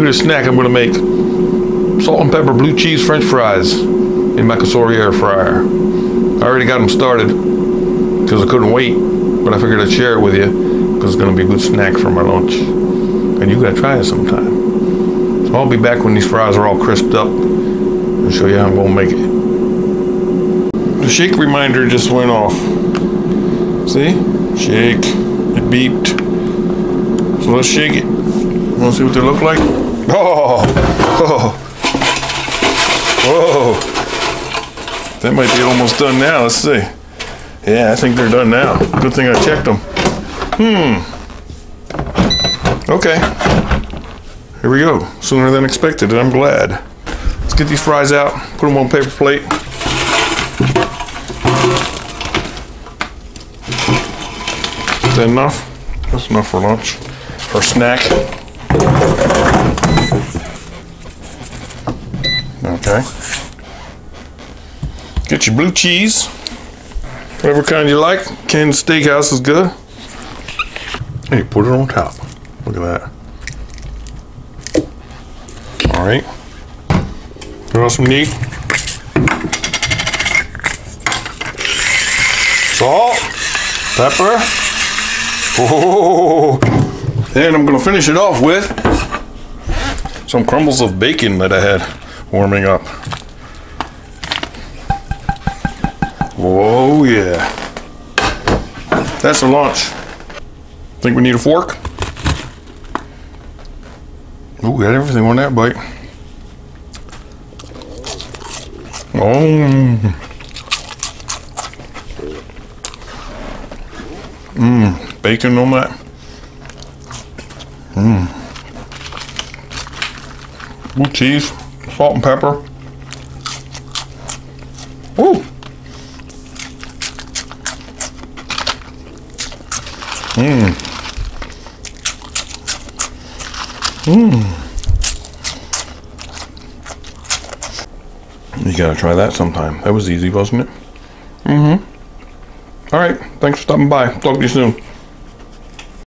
at this snack I'm gonna make. Salt and pepper blue cheese French fries in my Cosori air fryer. I already got them started because I couldn't wait, but I figured I'd share it with you because it's gonna be a good snack for my lunch. And you gotta try it sometime. So I'll be back when these fries are all crisped up and show you how I'm gonna make it. The shake reminder just went off. See? Shake. It beeped. So let's shake it. Wanna see what they look like? Oh! Oh! Whoa! That might be almost done now. Let's see. Yeah, I think they're done now. Good thing I checked them. Okay. Here we go. Sooner than expected, and I'm glad. Let's get these fries out. Put them on a paper plate. Is that enough? That's enough for lunch. Or snack. Okay. Get your blue cheese. Whatever kind you like. Canned steakhouse is good. Hey, put it on top. Look at that. Alright. What else we need? Salt. Pepper. Oh. And I'm going to finish it off with some crumbles of bacon that I had warming up. Whoa, yeah. That's a lunch. Think we need a fork? Ooh, got everything on that bite. Oh. Bacon on that. Blue cheese, salt and pepper. Ooh. You gotta try that sometime. That was easy, wasn't it? All right, thanks for stopping by. Talk to you soon.